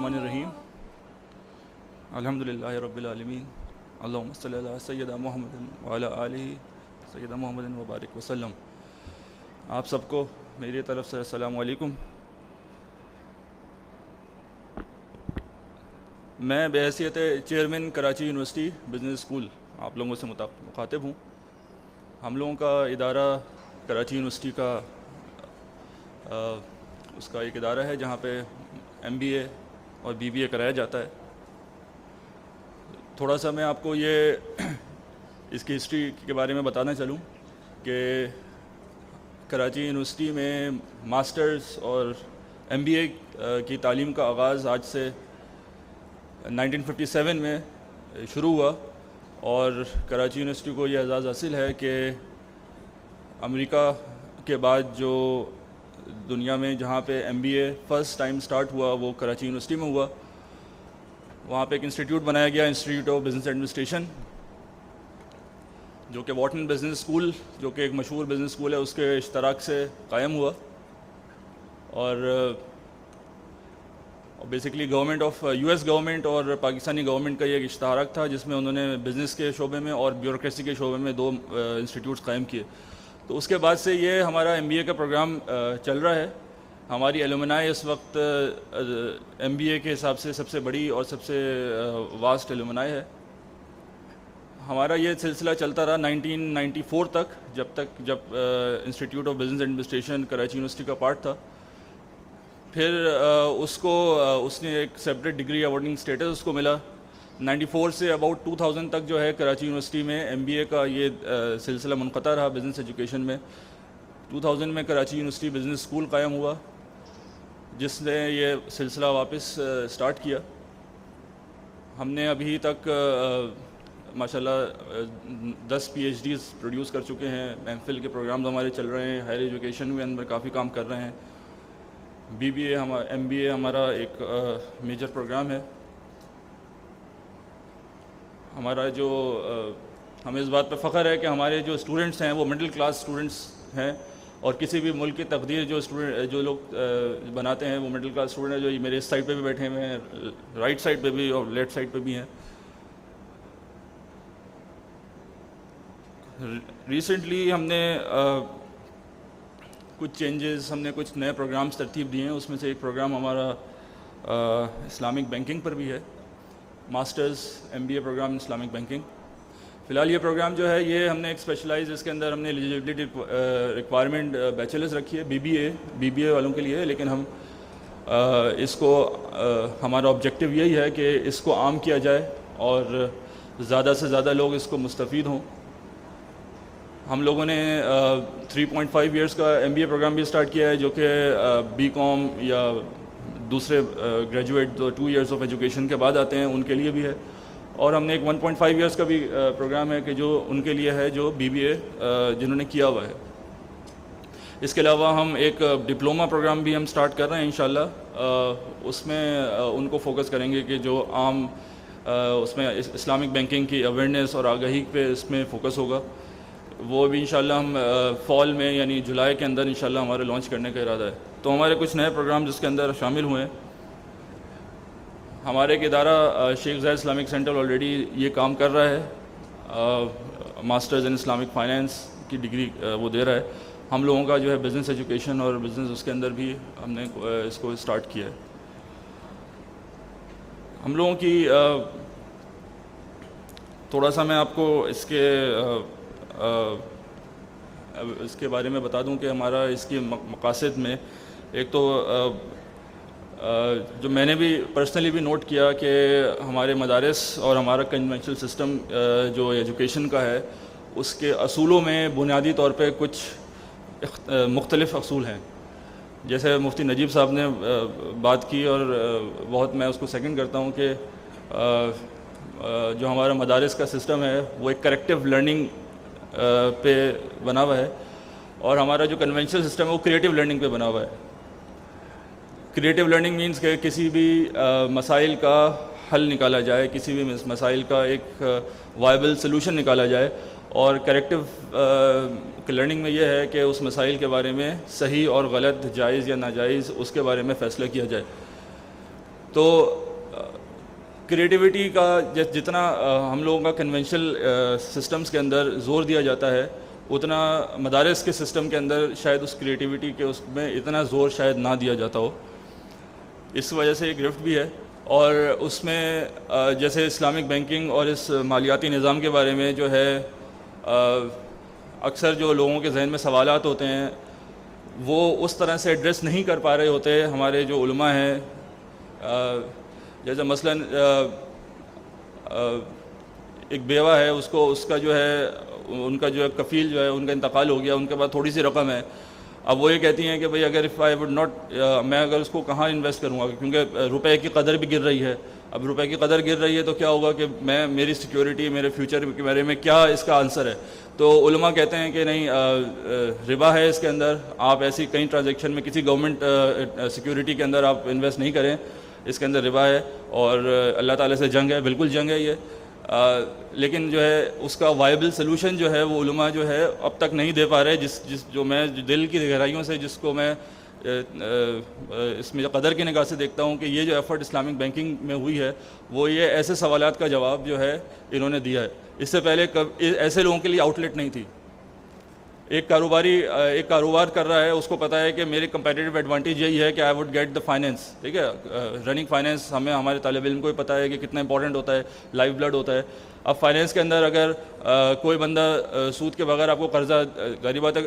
الرحمن الرحیم الحمدللہ رب العالمین اللہم صلی علی سیدنا محمد وعلی آلہ سیدنا محمد وبارک وسلم. آپ سب کو میری طرف سے السلام علیکم. میں بحیثیت chairman Karachi university business school آپ لوگوں سے مخاطب ہوں. ہم لوگوں کا ادارہ کراچی یونیورسٹی کا اس کا ایک ادارہ ہے جہاں پہ MBA اور BBA کرایا جاتا ہے. تھوڑا سا میں آپ کو یہ اس کی ہسٹری کے بارے میں بتانا چلوں کہ کراچی یونیورسٹی میں ماسٹرز اور MBA کی تعلیم کا آغاز آج سے 1957 میں شروع ہوا اور کراچی یونیورسٹی کو یہ اعزاز حاصل ہے کہ امریکہ کے بعد جو دنیا میں جہاں پہ MBA فرسٹ ٹائم سٹارٹ ہوا وہ کراچی یونیورسٹی میں ہوا. وہاں پہ ایک انسٹیٹیوٹ بنایا گیا، انسٹیٹیوٹ آف بزنس ایڈمنسٹریشن، جو کہ واٹن بزنس اسکول جو کہ ایک مشہور بزنس اسکول ہے اس کے اشتراک سے قائم ہوا. اور basically government of US government اور پاکستانی گورنمنٹ کا یہ ایک اشتراک تھا جس میں انہوں نے بزنس کے شعبے میں اور بیوروکریسی کے شعبے میں 2 انسٹیٹیوٹس قائم کیے. تو اس کے بعد سے یہ ہمارا MBA کا پروگرام چل رہا ہے. ہماری ایلومنائی اس وقت MBA کے حساب سے سب سے بڑی اور سب سے واسٹ ایلومنائی ہے. ہمارا یہ سلسلہ چلتا رہا 1994 تک، جب institute of business administration Karachi university کا پارٹ تھا. پھر اس نے ایک سیپریٹ ڈگری ایوارڈنگ اسٹیٹس اس کو ملا. 94 سے اباؤٹ 2000 تک جو ہے کراچی یونیورسٹی میں MBA کا یہ سلسلہ منقطع رہا بزنس ایجوکیشن میں. 2000 میں کراچی یونیورسٹی بزنس اسکول قائم ہوا جس نے یہ سلسلہ واپس سٹارٹ کیا. ہم نے ابھی تک ماشاءاللہ 10 PhDs پروڈیوس کر چکے ہیں. MPhil کے پروگرامز ہمارے چل رہے ہیں. ہائر ایجوکیشن میں اندر کافی کام کر رہے ہیں. BBA MBA ہمارا ایک میجر پروگرام ہے. ہمارا جو ہمیں اس بات پہ فخر ہے کہ ہمارے جو اسٹوڈنٹس ہیں وہ مڈل کلاس اسٹوڈنٹس ہیں اور کسی بھی ملک کی تقدیر جو لوگ بناتے ہیں وہ مڈل کلاس اسٹوڈنٹ ہیں. جو میرے اس سائڈ پہ بھی بیٹھے ہوئے ہیں، رائٹ سائڈ پہ بھی اور لیفٹ سائڈ پہ بھی ہیں. ریسنٹلی ہم نے کچھ چینجز، ہم نے کچھ نئے پروگرامز ترتیب دیے ہیں. اس میں سے ایک پروگرام ہمارا اسلامک بینکنگ پر بھی ہے، masters MBA programme Islamic banking. فی الحال یہ پروگرام جو ہے یہ ہم نے ایک اسپیشلائز، اس کے اندر ہم نے ایلیجیبلٹی ریکوائرمنٹ بیچلرز رکھی ہے BBA والوں کے لیے. لیکن ہم اس کو ہمارا آبجیکٹیو یہی ہے کہ اس کو عام کیا جائے اور زیادہ سے زیادہ لوگ اس کو مستفید ہوں. ہم لوگوں نے 3.5 ایئرس کا MBA پروگرام بھی سٹارٹ کیا ہے جو کہ BCom یا دوسرے گریجویٹ 2 ایئرس آف ایجوکیشن کے بعد آتے ہیں ان کے لیے بھی ہے. اور ہم نے ایک 1.5 ایئرس کا بھی پروگرام ہے کہ جو ان کے لیے ہے جو BBA جنہوں نے کیا ہوا ہے. اس کے علاوہ ہم ایک ڈپلومہ پروگرام بھی ہم سٹارٹ کر رہے ہیں انشاءاللہ. اس میں ان کو فوکس کریں گے کہ جو عام اس میں اسلامک بینکنگ کی اویئرنیس اور آگاہی پہ اس میں فوکس ہوگا. وہ بھی انشاءاللہ ہم فال میں یعنی جولائی کے اندر انشاءاللہ ہمارے لانچ کرنے کا ارادہ ہے. تو ہمارے کچھ نئے پروگرام جس کے اندر شامل ہوئے ہیں. ہمارے ایک ادارہ شیخ زاید اسلامک سینٹر آلریڈی یہ کام کر رہا ہے، ماسٹرز ان اسلامک فائنینس کی ڈگری وہ دے رہا ہے. ہم لوگوں کا جو ہے بزنس ایجوکیشن اور بزنس اس کے اندر بھی ہم نے اس کو سٹارٹ کیا ہے. ہم لوگوں کی تھوڑا سا میں آپ کو اس کے بارے میں بتا دوں کہ ہمارا اس کے مقاصد میں ایک تو جو میں نے بھی پرسنلی بھی نوٹ کیا کہ ہمارے مدارس اور ہمارا کنونشنل سسٹم جو ایجوکیشن کا ہے اس کے اصولوں میں بنیادی طور پہ کچھ مختلف اصول ہیں. جیسے مفتی نجیب صاحب نے بات کی اور بہت میں اس کو سیکنڈ کرتا ہوں کہ جو ہمارا مدارس کا سسٹم ہے وہ ایک کریکٹیو لرننگ پہ بنا ہوا ہے اور ہمارا جو کنونشنل سسٹم ہے وہ کریٹیو لرننگ پہ بنا ہوا ہے. کریٹیو لرننگ مینس کہ کسی بھی مسائل کا حل نکالا جائے، کسی بھی مسائل کا ایک وائبل سلوشن نکالا جائے. اور کریکٹیو لرننگ میں یہ ہے کہ اس مسائل کے بارے میں صحیح اور غلط، جائز یا ناجائز، اس کے بارے میں فیصلہ کیا جائے. تو کریٹیوٹی کا جتنا ہم لوگوں کا کنونشنل سسٹمز کے اندر زور دیا جاتا ہے اتنا مدارس کے سسٹم کے اندر شاید اس کریٹیوٹی کے اس میں اتنا زور شاید نہ دیا جاتا ہو. اس وجہ سے یہ گرفٹ بھی ہے. اور اس میں جیسے اسلامک بینکنگ اور اس مالیاتی نظام کے بارے میں جو ہے اکثر جو لوگوں کے ذہن میں سوالات ہوتے ہیں وہ اس طرح سے ایڈریس نہیں کر پا رہے ہوتے ہمارے جو علماء ہیں. جیسے مثلاً ایک بیوہ ہے, اس کا جو ہے ان کا جو ہے کفیل جو ہے ان کا انتقال ہو گیا, ان کے پاس تھوڑی سی رقم ہے. اب وہ یہ کہتی ہیں کہ بھئی اگر میں اگر اس کو کہاں انویسٹ کروں گا, کیونکہ روپے کی قدر بھی گر رہی ہے. اب روپے کی قدر گر رہی ہے تو کیا ہوگا کہ میری سیکیورٹی, میرے فیوچر کے بارے میں کیا اس کا آنسر ہے. تو علماء کہتے ہیں کہ نہیں, ربا ہے اس کے اندر, آپ ایسی کئی ٹرانزیکشن میں کسی گورنمنٹ سیکیورٹی کے اندر آپ انویسٹ نہیں کریں, اس کے اندر ربا ہے اور اللہ تعالیٰ سے جنگ ہے, بالکل جنگ ہے یہ. لیکن جو ہے اس کا وائبل سلوشن جو ہے وہ علماء جو ہے اب تک نہیں دے پا رہے, جو میں دل کی گہرائیوں سے جس کو میں اس میں قدر کی نگاہ سے دیکھتا ہوں کہ یہ جو ایفرٹ اسلامک بینکنگ میں ہوئی ہے وہ یہ ایسے سوالات کا جواب جو ہے انہوں نے دیا ہے. اس سے پہلے ایسے لوگوں کے لیے آؤٹ لیٹ نہیں تھی. ایک کاروبار کر رہا ہے, اس کو پتا ہے کہ میری کمپیٹیٹیو ایڈوانٹیج یہی ہے کہ I would get the finance. ٹھیک ہے, رننگ فائنینس ہمارے طالب علم کو بھی پتا ہے کہ کتنا امپورٹنٹ ہوتا ہے, لائف بلڈ ہوتا ہے. اب فائنینس کے اندر اگر کوئی بندہ سود کے بغیر آپ کو قرضہ, غریب بات ہے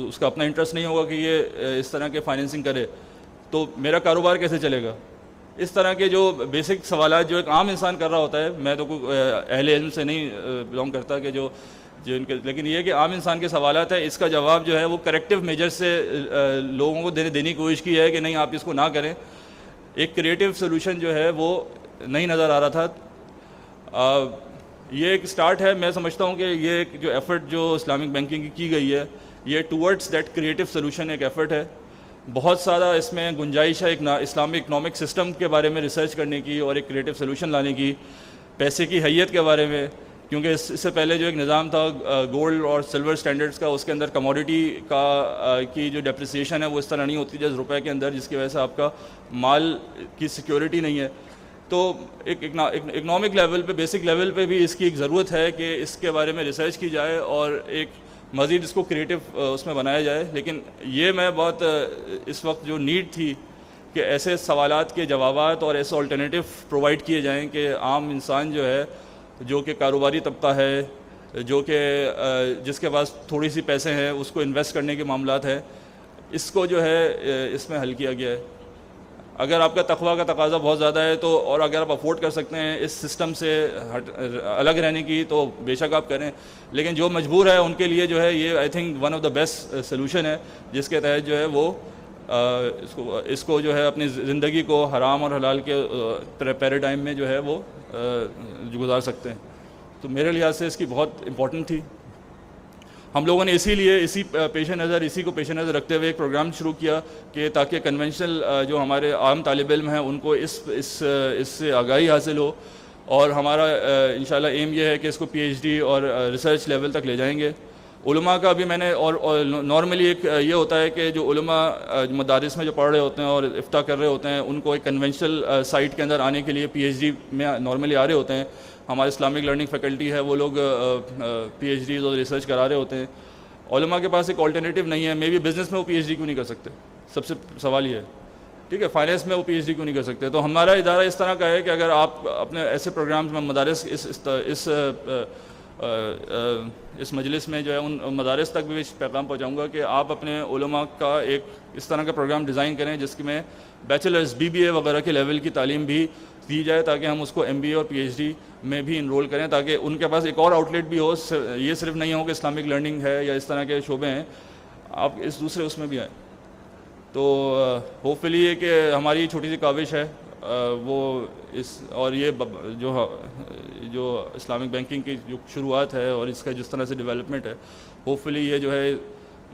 اس کا اپنا انٹرسٹ نہیں ہوگا کہ یہ اس طرح کے فائنینسنگ کرے, تو میرا کاروبار کیسے چلے گا. اس طرح کے جو بیسک سوالات جو ایک عام انسان کر رہا ہوتا ہے, میں تو کوئی اہل علم سے نہیں بلانگ کرتا کہ جو ان کے, لیکن یہ کہ عام انسان کے سوالات ہیں, اس کا جواب جو ہے وہ کریکٹیو میجر سے لوگوں کو دینے کی کوشش کی ہے کہ نہیں آپ اس کو نہ کریں. ایک کریٹیو سلوشن جو ہے وہ نہیں نظر آ رہا تھا. یہ ایک سٹارٹ ہے. میں سمجھتا ہوں کہ یہ ایک جو ایفرٹ جو اسلامک بینکنگ کی گئی ہے یہ ٹورڈز دیٹ کریٹیو سلوشن ایک ایفرٹ ہے. بہت سارا اس میں گنجائش ہے ایک اسلامی اکنامک سسٹم کے بارے میں ریسرچ کرنے کی اور ایک کریٹیو سلوشن لانے کی, پیسے کی حیت کے بارے میں, کیونکہ اس سے پہلے جو ایک نظام تھا گولڈ اور سلور سٹینڈرڈز کا, اس کے اندر کموڈیٹی کی جو ڈیپریسیشن ہے وہ اس طرح نہیں ہوتی جیسے روپے کے اندر, جس کی وجہ سے آپ کا مال کی سیکیورٹی نہیں ہے. تو ایک اکنامک لیول پہ, بیسک لیول پہ بھی اس کی ایک ضرورت ہے کہ اس کے بارے میں ریسرچ کی جائے اور ایک مزید اس کو کریٹیو اس میں بنایا جائے. لیکن یہ میں بہت اس وقت جو نیڈ تھی کہ ایسے سوالات کے جوابات اور ایسے آلٹرنیٹیو پرووائڈ کیے جائیں کہ عام انسان جو ہے, جو کہ کاروباری طبقہ ہے, جو کہ جس کے پاس تھوڑی سی پیسے ہیں, اس کو انویسٹ کرنے کے معاملات ہیں, اس کو جو ہے اس میں حل کیا گیا ہے. اگر آپ کا تقویٰ کا تقاضا بہت زیادہ ہے تو, اور اگر آپ افورڈ کر سکتے ہیں اس سسٹم سے الگ رہنے کی, تو بے شک آپ کریں. لیکن جو مجبور ہے ان کے لیے جو ہے یہ I think one of the best solution ہے, جس کے تحت جو ہے وہ اس کو جو ہے اپنی زندگی کو حرام اور حلال کے پیراڈائم میں جو ہے وہ گزار سکتے ہیں. تو میرے لحاظ سے اس کی بہت امپورٹنٹ تھی. ہم لوگوں نے اسی کو پیش نظر رکھتے ہوئے ایک پروگرام شروع کیا کہ تاکہ کنونشنل جو ہمارے عام طالب علم ہیں ان کو اس سے آگاہی حاصل ہو, اور ہمارا انشاءاللہ ایم یہ ہے کہ اس کو پی ایچ ڈی اور ریسرچ لیول تک لے جائیں گے. علماء کا بھی میں نے, اور نارملی ایک یہ ہوتا ہے کہ جو علماء مدارس میں جو پڑھ رہے ہوتے ہیں اور افتاء کر رہے ہوتے ہیں ان کو ایک کنونشنل سائٹ کے اندر آنے کے لیے پی ایچ ڈی میں نارملی آ رہے ہوتے ہیں. ہمارے اسلامک لرننگ فیکلٹی ہے, وہ لوگ پی ایچ ڈیز اور ریسرچ کرا رہے ہوتے ہیں. علماء کے پاس ایک آلٹرنیٹیو نہیں ہے. مے بی بزنس میں وہ پی ایچ ڈی کیوں نہیں کر سکتے, سب سے سوال یہ ہے. ٹھیک ہے, فائنینس میں وہ پی ایچ ڈی کیوں نہیں کر سکتے. تو ہمارا ادارہ اس طرح کا ہے کہ اگر آپ اپنے ایسے پروگرامز میں مدارس اس مجلس میں جو ہے ان مدارس تک بھی پیغام پہنچاؤں گا کہ آپ اپنے علماء کا ایک اس طرح کا پروگرام ڈیزائن کریں جس میں بیچلرز, بی بی اے وغیرہ کے لیول کی تعلیم بھی دی جائے, تاکہ ہم اس کو ایم بی اے اور پی ایچ ڈی میں بھی انرول کریں, تاکہ ان کے پاس ایک اور آؤٹ لیٹ بھی ہو. یہ صرف نہیں ہو کہ اسلامک لرننگ ہے یا اس طرح کے شعبے ہیں, آپ اس دوسرے اس میں بھی آئیں. تو ہوپ فلی یہ کہ ہماری چھوٹی سی کاوش ہے وہ اس, اور یہ جو اسلامک بینکنگ کی جو شروعات ہے اور اس کا جس طرح سے ڈیولپمنٹ ہے, ہوپ فلی یہ جو ہے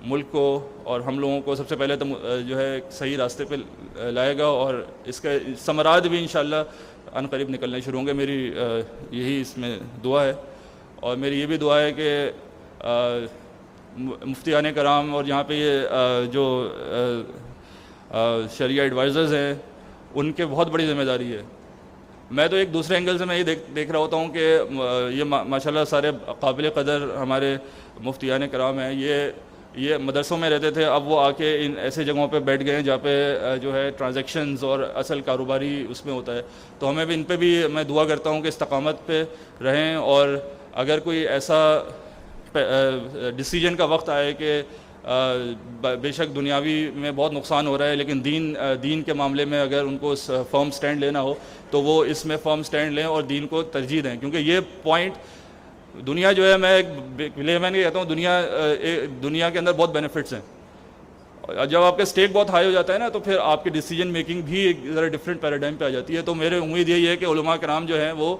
ملک کو اور ہم لوگوں کو سب سے پہلے تو جو ہے صحیح راستے پہ لائے گا, اور اس کے ثمرات بھی انشاءاللہ ان قریب نکلنے شروع ہوں گے. میری یہی اس میں دعا ہے, اور میری یہ بھی دعا ہے کہ مفتیان کرام اور یہاں پہ یہ جو شرعیہ ایڈوائزرز ہیں ان کے بہت بڑی ذمہ داری ہے. میں تو ایک دوسرے اینگل سے میں یہ دیکھ رہا ہوتا ہوں کہ یہ ماشاءاللہ سارے قابل قدر ہمارے مفتیان کرام ہیں, یہ مدرسوں میں رہتے تھے, اب وہ آ کے ان ایسے جگہوں پہ بیٹھ گئے ہیں جہاں پہ جو ہے ٹرانزیکشنز اور اصل کاروباری اس میں ہوتا ہے. تو ہمیں بھی ان پہ بھی میں دعا کرتا ہوں کہ استقامت پہ رہیں, اور اگر کوئی ایسا ڈیسیجن کا وقت آئے کہ بے شک دنیاوی میں بہت نقصان ہو رہا ہے لیکن دین کے معاملے میں اگر ان کو فرم سٹینڈ لینا ہو تو وہ اس میں فرم سٹینڈ لیں اور دین کو ترجیح دیں, کیونکہ یہ پوائنٹ دنیا جو ہے, میں ایک لیمین کے کہتا ہوں, دنیا کے اندر بہت بینیفٹس ہیں. جب آپ کا اسٹیک بہت ہائی ہو جاتا ہے نا تو پھر آپ کی ڈیسیجن میکنگ بھی ایک ذرا ڈفرینٹ پیراڈائم پہ آ جاتی ہے. تو میرے امید یہی ہے کہ علماء کرام جو ہیں وہ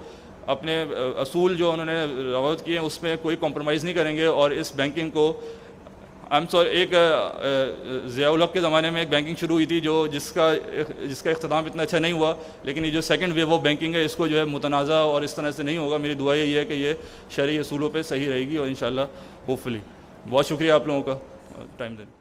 اپنے اصول جو انہوں نے روایت کیے ہیں اس میں کوئی کمپرومائز نہیں کریں گے, اور اس بینکنگ کو ایک ضیاء الحق کے زمانے میں ایک بینکنگ شروع ہوئی تھی جس کا اختتام اتنا اچھا نہیں ہوا, لیکن یہ جو سیکنڈ ویو آف بینکنگ ہے اس کو جو ہے متنازع اور اس طرح سے نہیں ہوگا. میری دعا یہی ہے کہ یہ شرعی اصولوں پہ صحیح رہے گی, اور انشاءاللہ ہوپ فلی. بہت شکریہ آپ لوگوں کا ٹائم دینے.